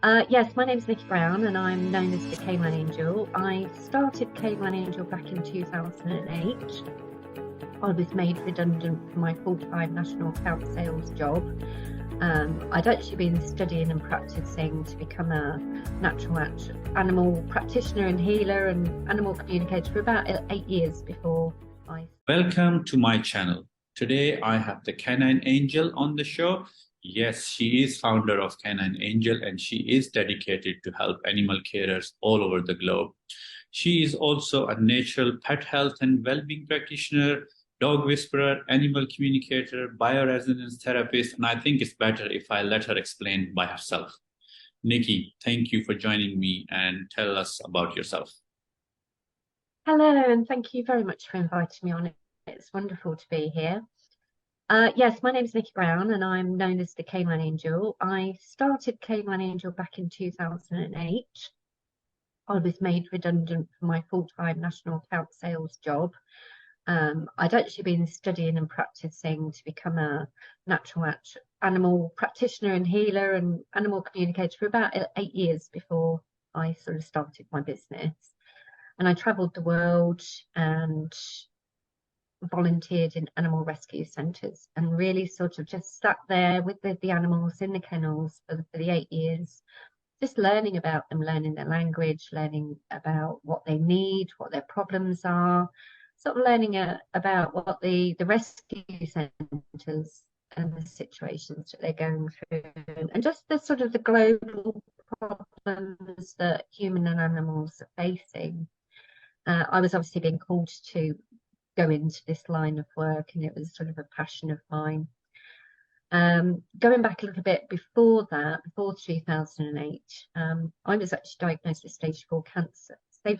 Yes, my name's Nikki and I'm known as the Canine Angel. I started Canine Angel back in 2008. I was made redundant from my full-time national account sales job. I'd actually been studying and practicing to become a animal practitioner and healer and animal communicator for about 8 years before I. Welcome to my channel. Today I have the Canine Angel on the show. Yes, she is founder of Canine Angel and she is dedicated to help animal carers all over the globe. She is also a natural pet health and well-being practitioner, dog whisperer, animal communicator, bioresonance therapist, and I think it's better if I let her explain by herself. Nikki, thank you for joining me and tell us about yourself. Hello, and thank you very much for inviting me on. It's wonderful to be here. Yes, my name is Nikki and I'm known as the Canine Angel. I started Canine Angel back in 2008. I was made redundant from my full-time national account sales job. I'd actually been studying and practicing to become a animal practitioner and healer and animal communicator for about 8 years before I sort of started my business. And I traveled the world and volunteered in animal rescue centres and really sort of just sat there with the animals in the kennels for the 8 years, just learning about them, learning their language, learning about what they need, what their problems are, sort of learning about what the rescue centres and the situations that they're going through, and just the sort of the global problems that human and animals are facing. I was obviously being called to go into this line of work, and it was sort of a passion of mine. Going back a little bit before that, before 2008, I was actually diagnosed with stage 4 cancer. I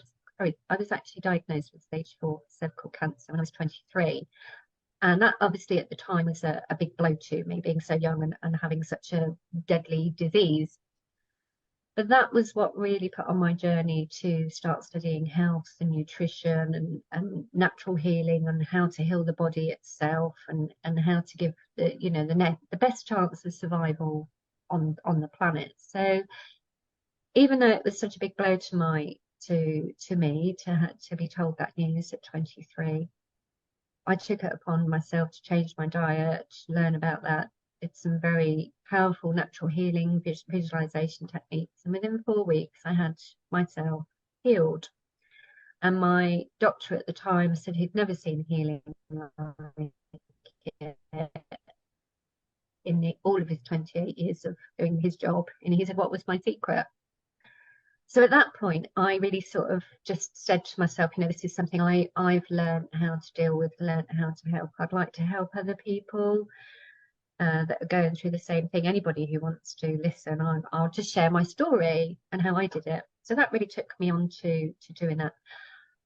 was actually diagnosed with stage 4 cervical cancer when I was 23. And that obviously at the time was a big blow to me, being so young and having such a deadly disease. But that was what really put on my journey to start studying health and nutrition and natural healing and how to heal the body itself and how to give the best chance of survival on the planet. So even though it was such a big blow to me to be told that news at 23, I took it upon myself to change my diet, learn about that. It's some very powerful natural healing visualization techniques. And within 4 weeks, I had myself healed. And my doctor at the time said he'd never seen healing like in all of his 28 years of doing his job. And he said, what was my secret? So at that point, I really sort of just said to myself, this is something I've learned how to deal with, learned how to help. I'd like to help other people that are going through the same thing. Anybody who wants to listen, I'll just share my story and how I did it. So that really took me on to doing that.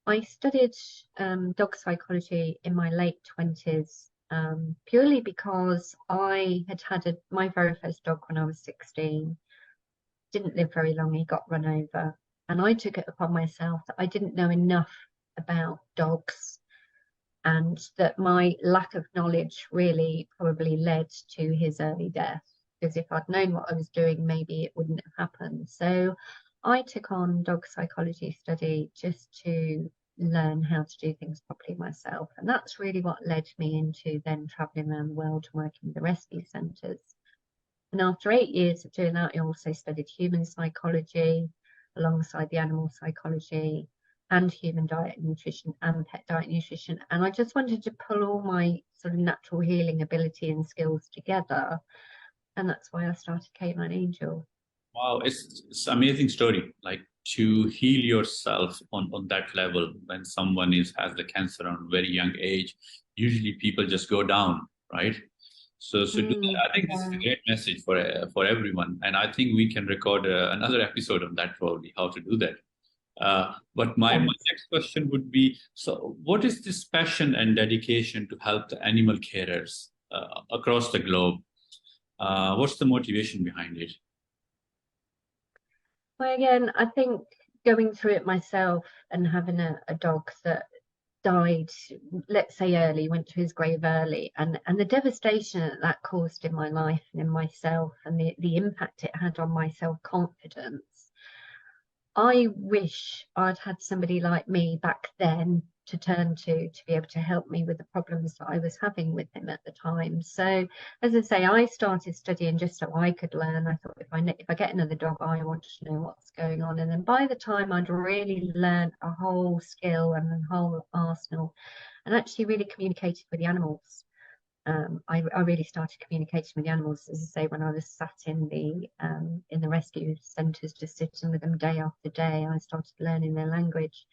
I studied dog psychology in my late 20s, purely because I had my very first dog when I was 16. Didn't live very long, he got run over. And I took it upon myself that I didn't know enough about dogs, and that my lack of knowledge really probably led to his early death. Because if I'd known what I was doing, maybe it wouldn't have happened. So I took on dog psychology study just to learn how to do things properly myself. And that's really what led me into then traveling around the world and working with the rescue centres. And after 8 years of doing that, I also studied human psychology alongside the animal psychology, and human diet and nutrition and pet diet and nutrition. And I just wanted to pull all my sort of natural healing ability and skills together. And that's why I started Canine Angel. Wow, it's amazing story. Like to heal yourself on that level when someone has the cancer on a very young age, usually people just go down, right? So do that. I think this is a great message for everyone, and I think we can record another episode on that probably how to do that. But my next question would be, so what is this passion and dedication to help the animal carers across the globe? What's the motivation behind it? Well, again, I think going through it myself and having a dog that died, let's say early, went to his grave early, and the devastation that that caused in my life and in myself, and the impact it had on my self-confidence. I wish I'd had somebody like me back then to turn to be able to help me with the problems that I was having with him at the time. So, as I say, I started studying just so I could learn. I thought if I get another dog, I want to know what's going on. And then by the time I'd really learned a whole skill and a whole arsenal, and actually really communicated with the animals. I really started communicating with the animals, as I say, when I was sat in the rescue centres, just sitting with them day after day. I started learning their language,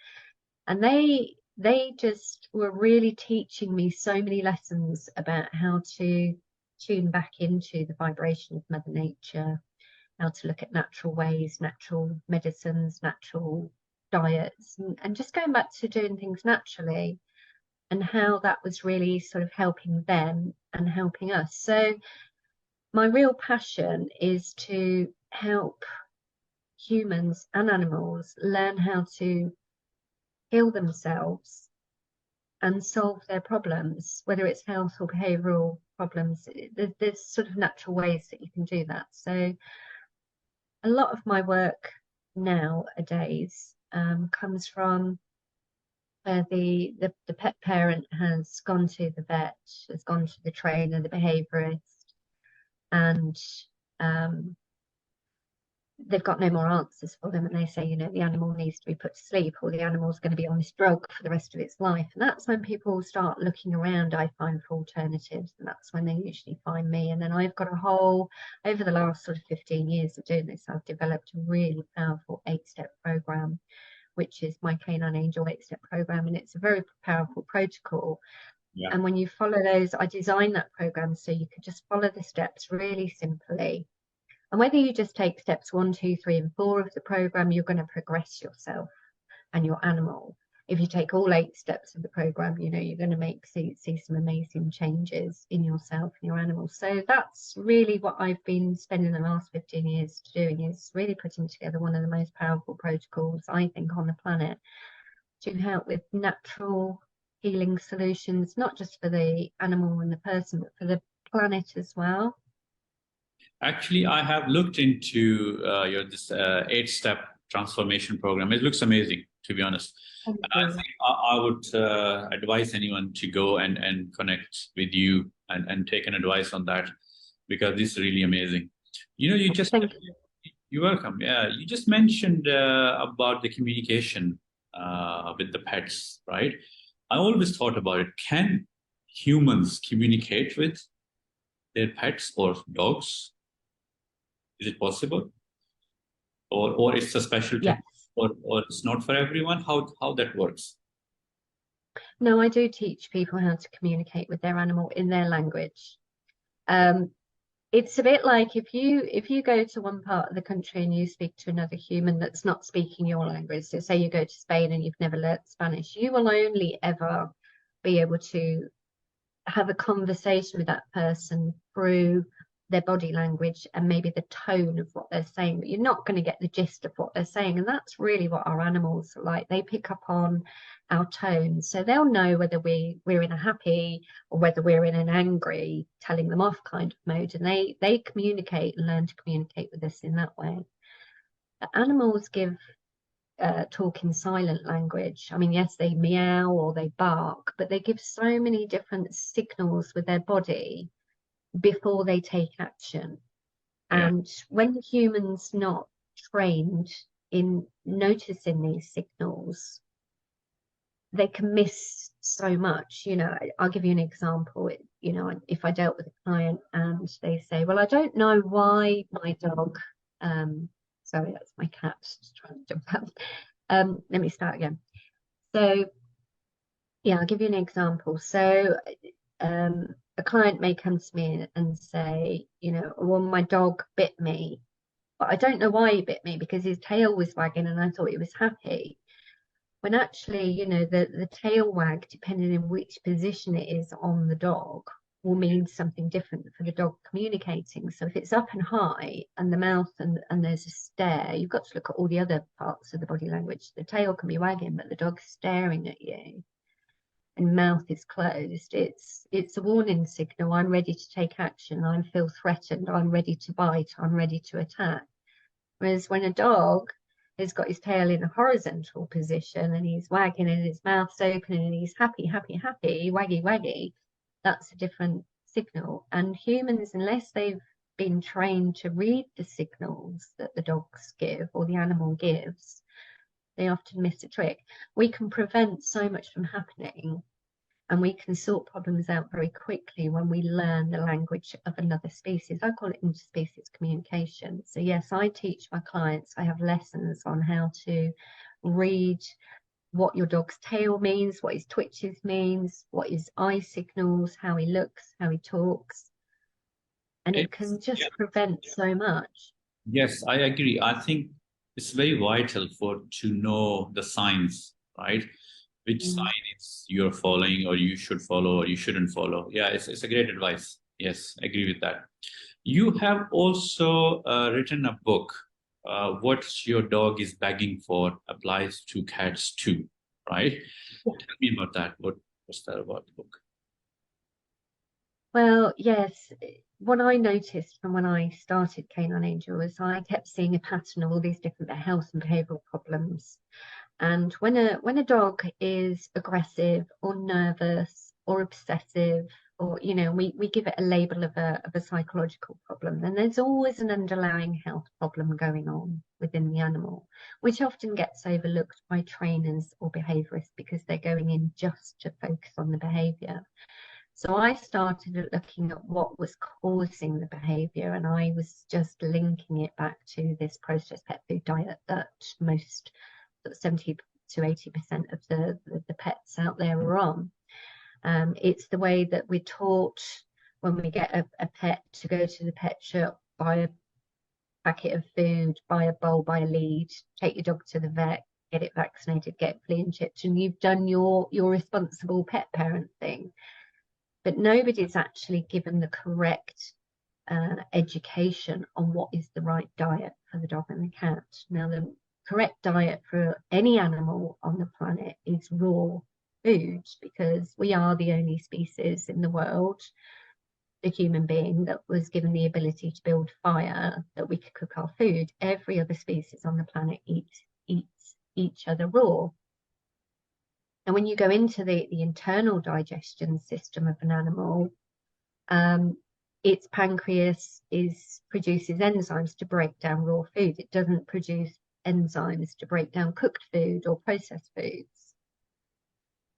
and they just were really teaching me so many lessons about how to tune back into the vibration of Mother Nature, how to look at natural ways, natural medicines, natural diets, and just going back to doing things naturally, and how that was really sort of helping them and helping us. So my real passion is to help humans and animals learn how to heal themselves and solve their problems, whether it's health or behavioral problems. There's sort of natural ways that you can do that. So a lot of my work nowadays comes from the pet parent has gone to the vet, has gone to the trainer, the behaviorist, and um, they've got no more answers for them. And they say, the animal needs to be put to sleep, or the animal's going to be on this drug for the rest of its life. And that's when people start looking around, I find, for alternatives. And that's when they usually find me. And then I've got over the last sort of 15 years of doing this, I've developed a really powerful 8-step program, which is my Canine Angel 8-step program, and it's a very powerful protocol. Yeah. And when you follow those, I designed that program so you could just follow the steps really simply. And whether you just take steps 1, 2, 3, and 4 of the program, you're going to progress yourself and your animal. If you take all 8 steps of the program, you're going to see some amazing changes in yourself and your animal. So that's really what I've been spending the last 15 years doing, is really putting together one of the most powerful protocols, I think, on the planet, to help with natural healing solutions, not just for the animal and the person, but for the planet as well. Actually, I have looked into your this 8-step transformation program. It looks amazing, to be honest. Thank And I you. think I would advise anyone to go and connect with you and take an advice on that, because this is really amazing. Thank you. You're welcome. Yeah, you just mentioned about the communication with the pets, right? I always thought about it. Can humans communicate with their pets or dogs? Is it possible, or it's a special Yes. technique, or it's not for everyone? How that works? No, I do teach people how to communicate with their animal in their language. Um, it's a bit like if you go to one part of the country and you speak to another human that's not speaking your language. So say you go to Spain and you've never learnt Spanish, you will only ever be able to have a conversation with that person through their body language and maybe the tone of what they're saying, but you're not going to get the gist of what they're saying. And that's really what our animals are like. They pick up on our tones, so they'll know whether we're in a happy or whether we're in an angry, telling them off kind of mode, and they communicate and learn to communicate with us in that way. But animals give talk in silent language. I mean, yes, they meow or they bark, but they give so many different signals with their body before they take action. Yeah, And when the human's not trained in noticing these signals, they can miss so much. I'll give you an example. If I dealt with a client and they say, well, I don't know why my dog, sorry, that's my cat just trying to jump out. Let me start again. So, yeah, I'll give you an example. So, a client may come to me and say, well, my dog bit me, but I don't know why he bit me because his tail was wagging and I thought he was happy. When actually, the tail wag, depending on which position it is on the dog, will mean something different for the dog communicating. So if it's up and high and the mouth and there's a stare, you've got to look at all the other parts of the body language. The tail can be wagging, but the dog's staring at you. and mouth is closed, it's a warning signal. I'm ready to take action. I feel threatened. I'm ready to bite. I'm ready to attack. Whereas when a dog has got his tail in a horizontal position and he's wagging and his mouth's open and he's happy, happy, happy, waggy, waggy, that's a different signal. And humans, unless they've been trained to read the signals that the dogs give or the animal gives, they often miss a trick. We can prevent so much from happening, and we can sort problems out very quickly when we learn the language of another species. I call it interspecies communication. So yes, I teach my clients, I have lessons on how to read what your dog's tail means, what his twitches means, what his eye signals, how he looks, how he talks, and it It's, can just yeah. prevent so much. Yes, I agree. I think it's very vital for to know the signs, right? Which Mm. signs you're following or you should follow or you shouldn't follow. Yeah, it's a great advice. Yes, I agree with that. You have also written a book. What your dog is begging for applies to cats too, right? Tell me about that. What's that about the book? Well, yes. What I noticed from when I started Canine Angel was I kept seeing a pattern of all these different health and behavioural problems. And when a dog is aggressive or nervous or obsessive, or we give it a label of a psychological problem, then there's always an underlying health problem going on within the animal, which often gets overlooked by trainers or behaviourists because they're going in just to focus on the behaviour. So I started looking at what was causing the behavior, and I was just linking it back to this processed pet food diet that most 70 to 80% of the pets out there are on. It's the way that we're taught when we get a pet to go to the pet shop, buy a packet of food, buy a bowl, buy a lead, take your dog to the vet, get it vaccinated, get flea and chipped, and you've done your responsible pet parent thing. But nobody's actually given the correct education on what is the right diet for the dog and the cat. Now, the correct diet for any animal on the planet is raw food, because we are the only species in the world, the human being, that was given the ability to build fire, that we could cook our food. Every other species on the planet eats each other raw. And when you go into the internal digestion system of an animal, um, its pancreas produces enzymes to break down raw food. It doesn't produce enzymes to break down cooked food or processed foods.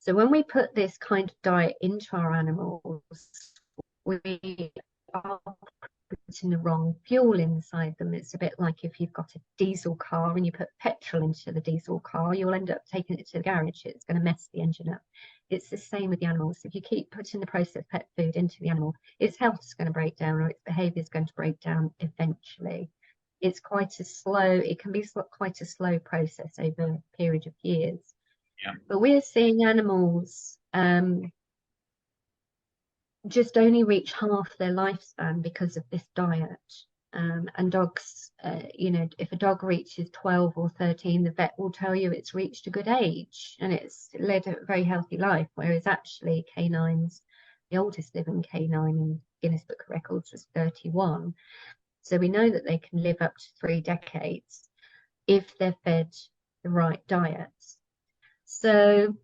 So when we put this kind of diet into our animals, we are putting the wrong fuel inside them. It's a bit like if you've got a diesel car and you put petrol into the diesel car, you'll end up taking it to the garage. It's going to mess the engine up. It's the same with the animals. If you keep putting the processed pet food into the animal, its health is going to break down, or its behavior is going to break down eventually. It's quite a slow, it can be quite a slow process over a period of years. Yeah. But we're seeing animals just only reach half their lifespan because of this diet. And dogs, if a dog reaches 12 or 13, the vet will tell you it's reached a good age and it's led a very healthy life. Whereas actually, canines, the oldest living canine in Guinness Book of Records was 31. So we know that they can live up to 3 decades if they're fed the right diets. So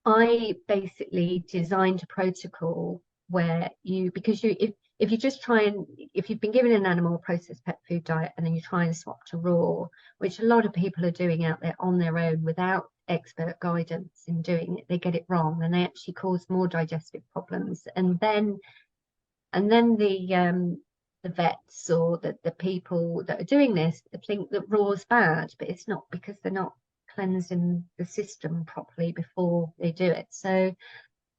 I basically designed a protocol where because if you just try and, if you've been given an animal processed pet food diet and then you try and swap to raw, which a lot of people are doing out there on their own without expert guidance in doing it, they get it wrong and they actually cause more digestive problems. And then the vets or the people that are doing this think that raw is bad, but it's not, because they're not cleansing the system properly before they do it. So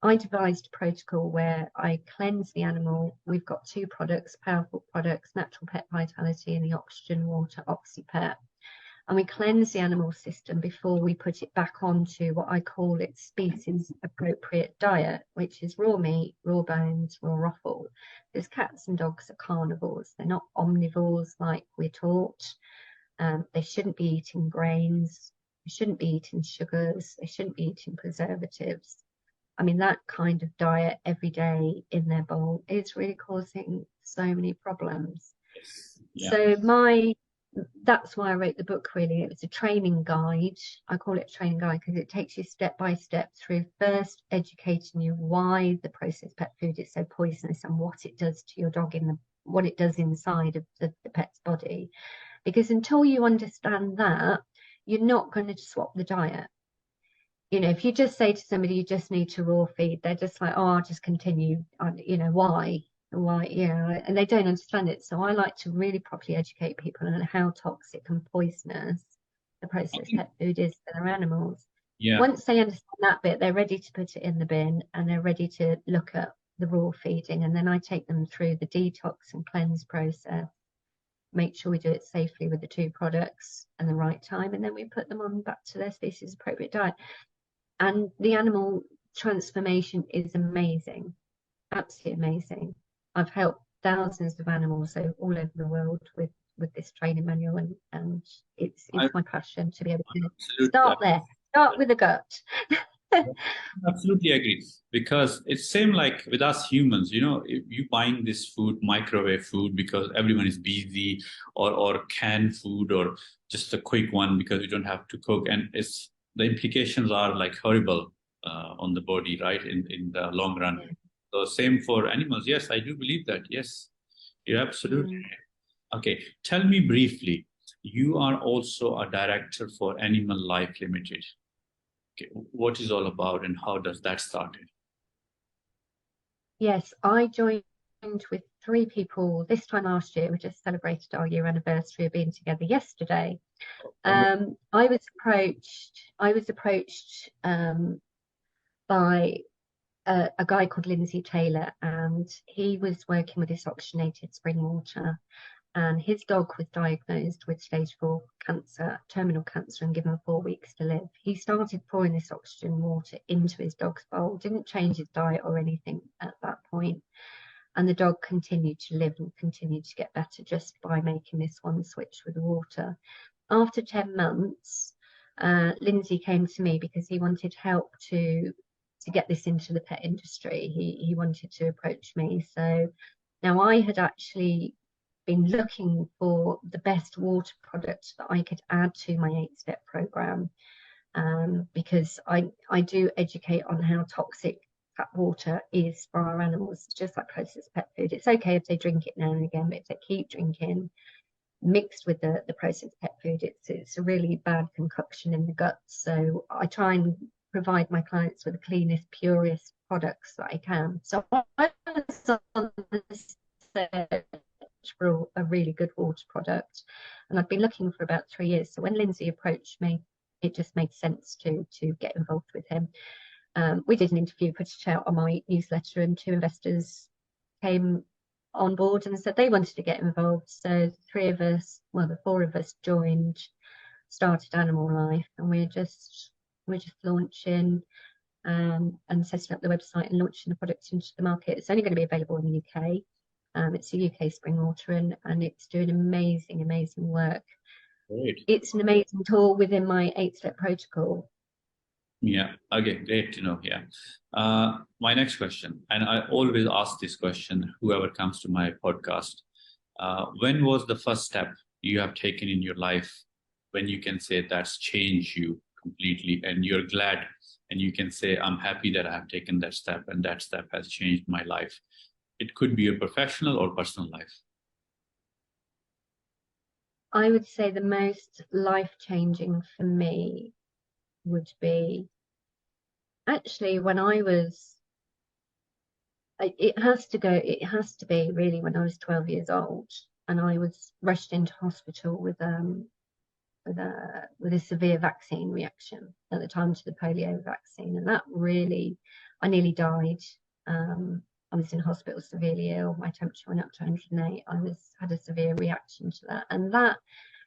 I devised a protocol where I cleanse the animal. We've got 2 products, powerful products, Natural Pet Vitality and the Oxygen Water OxyPet. And we cleanse the animal system before we put it back onto what I call its species appropriate diet, which is raw meat, raw bones, raw offal. Because cats and dogs are carnivores. They're not omnivores like we're taught. They shouldn't be eating grains. They shouldn't be eating sugars. They shouldn't be eating preservatives. I mean, that kind of diet every day in their bowl is really causing so many problems. Yes. Yeah. So that's why I wrote the book, really. It was a training guide. I call it a training guide because it takes you step by step through first educating you why the processed pet food is so poisonous and what it does to your dog what it does inside of the pet's body. Because until you understand that, you're not going to swap the diet. If you just say to somebody you just need to raw feed, they're just like, oh, I'll just continue. Why? Why? And they don't understand it. So I like to really properly educate people on how toxic and poisonous the processed pet food is for their animals. Yeah. Once they understand that bit, they're ready to put it in the bin and they're ready to look at the raw feeding. And then I take them through the detox and cleanse process, make sure we do it safely with the two products and the right time, and then we put them on back to their species appropriate diet. And the animal transformation is amazing, absolutely amazing. I've helped thousands of animals all over the world with this training manual, and I it's my passion to be able to absolutely. start there, start with the gut. Absolutely agree. Because it's same like with us humans, if you buying this food, microwave food, because everyone is busy, or canned food, or just a quick one because you don't have to cook, and it's the implications are like horrible on the body, right? In the long run. Yeah. So same for animals. Yes, I do believe that. Yes, you're absolutely Mm. okay. Tell me briefly. You are also a director for Animal Life Limited. Okay, what is all about and how does that started? Yes, I joined with three people this time last year. We just celebrated our year anniversary of being together yesterday. I was approached by a guy called Lindsay Taylor, and he was working with this oxygenated spring water. And his dog was diagnosed with stage 4 cancer, terminal cancer, and given 4 weeks to live. He started pouring this oxygen water into his dog's bowl, didn't change his diet or anything at that point. And the dog continued to live and continued to get better just by making this one switch with the water. After 10 months, Lindsay came to me because he wanted help to get this into the pet industry. He wanted to approach me. So now I had actually been looking for the best water product that I could add to my 8-step program, because I do educate on how toxic tap water is for our animals, just like processed pet food. It's okay if they drink it now and again, but if they keep drinking mixed with the processed pet food, it's a really bad concoction in the gut. So I try and provide my clients with the cleanest, purest products that I can. So I was on the search for a really good water product, and I've been looking for about 3 years. So when Lindsay approached me, it just made sense to get involved with him. We did an interview, put it out on my newsletter, and two investors came on board and said they wanted to get involved. So the four of us joined, started Animal Life, and we're just launching and setting up the website and launching the product into the market. It's only going to be available in the UK. It's a UK spring water, and it's doing amazing, amazing work. Great. It's an amazing tool within my 8-step protocol. Yeah. Okay. Great to know. Yeah. My next question, and I always ask this question, whoever comes to my podcast, when was the first step you have taken in your life when you can say that's changed you completely and you're glad and you can say, I'm happy that I have taken that step and that step has changed my life? It could be a professional or personal life. I would say the most life-changing for me would be actually when it has to be really when I was 12 years old, and I was rushed into hospital with a severe vaccine reaction at the time to the polio vaccine, and that really, I nearly died. I was in hospital severely ill. My temperature went up to 108. Had a severe reaction to that, and that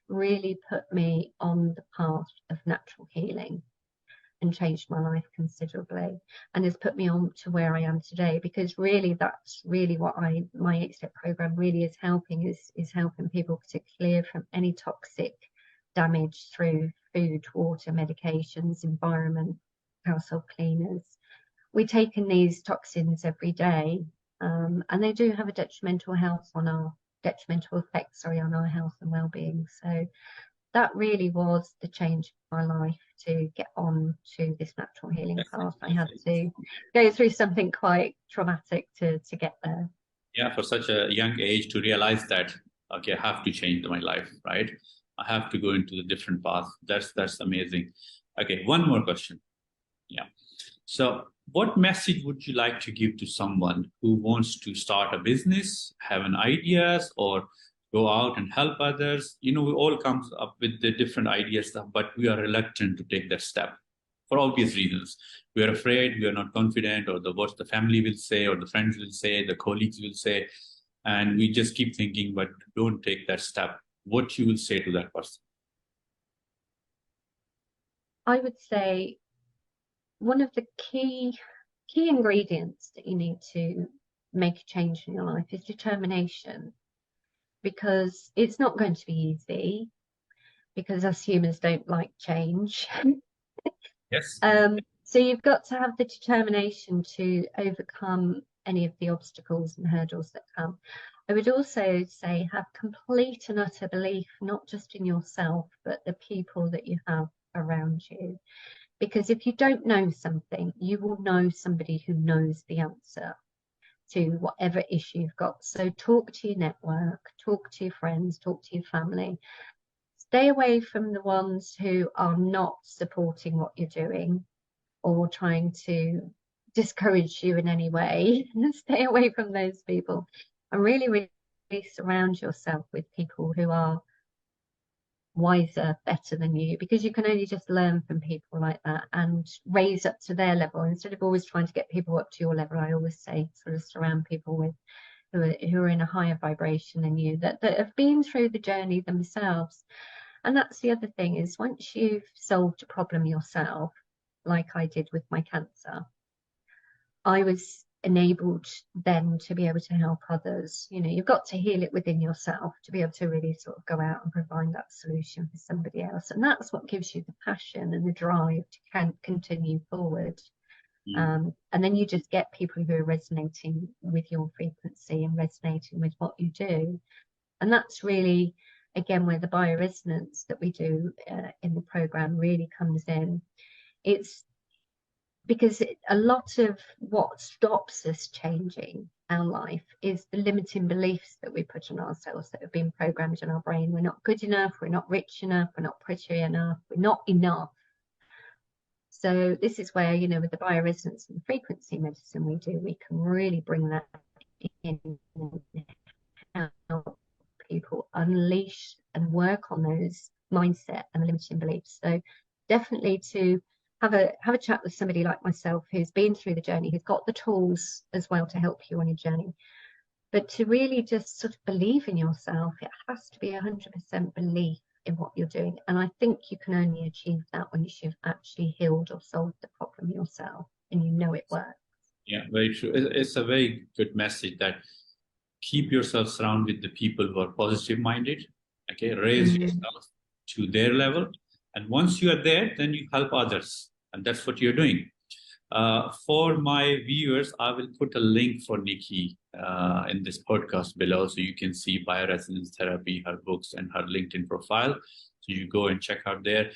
really put me on the path of natural healing and changed my life considerably, and has put me on to where I am today. Because really, that's really what my 8-step program really is helping, is helping people to clear from any toxic damage through food, water, medications, environment, household cleaners, we're taking these toxins every day, and they do have a detrimental effect, sorry, on our health and well-being. So that really was the change of my life, to get on to this natural healing path. I had to go through something quite traumatic to get there. Yeah, for such a young age to realize that, okay, I have to change my life, right? I have to go into the different path. That's amazing. Okay, one more question. Yeah. So what message would you like to give to someone who wants to start a business, have an ideas, or go out and help others? You know, we all come up with the different ideas, but we are reluctant to take that step for obvious reasons. We are afraid, we are not confident, or what the family will say, or the friends will say, the colleagues will say, and we just keep thinking, but don't take that step. What you will say to that person? I would say one of the key ingredients that you need to make a change in your life is determination, because it's not going to be easy, because us humans don't like change. Yes. So you've got to have the determination to overcome any of the obstacles and hurdles that come. I would also say have complete and utter belief, not just in yourself, but the people that you have around you. Because if you don't know something, you will know somebody who knows the answer to whatever issue you've got. So talk to your network, talk to your friends, talk to your family. Stay away from the ones who are not supporting what you're doing or trying to discourage you in any way. Stay away from those people, and really, really surround yourself with people who are wiser, better than you, because you can only just learn from people like that and raise up to their level instead of always trying to get people up to your level. I always say sort of surround people with who are in a higher vibration than you, that have been through the journey themselves. And that's the other thing, is once you've solved a problem yourself, like I did with my cancer, I was enabled then to be able to help others. You know, you've got to heal it within yourself to be able to really sort of go out and provide that solution for somebody else. And that's what gives you the passion and the drive to continue forward. And then you just get people who are resonating with your frequency and resonating with what you do. And that's really, again, where the bioresonance that we do in the program really comes in. It's because a lot of what stops us changing our life is the limiting beliefs that we put on ourselves that have been programmed in our brain. We're not good enough, we're not rich enough, we're not pretty enough, we're not enough. So this is where, you know, with the bioresonance and the frequency medicine we do, we can really bring that in and help people unleash and work on those mindset and limiting beliefs. So definitely to have a chat with somebody like myself who's been through the journey, who's got the tools as well to help you on your journey. But to really just sort of believe in yourself, it has to be 100% belief in what you're doing. And I think you can only achieve that when you've actually healed or solved the problem yourself and you know it works. Yeah, very true. It's a very good message that keep yourself surrounded with the people who are positive minded. Okay, raise yourself to their level. And once you are there, then you help others. And that's what you're doing. For my viewers, I will put a link for Nikki in this podcast below, so you can see bioresonance therapy, her books, and her LinkedIn profile. So you go and check out there.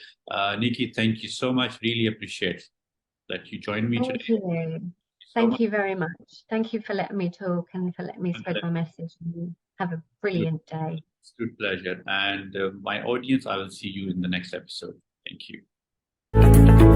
Nikki, thank you so much. Really appreciate that you joined me today. Thank you. Thank you very much. Thank you for letting me talk and for letting me spread my message. Have a brilliant day. It's a good pleasure. And my audience, I will see you in the next episode. Thank you.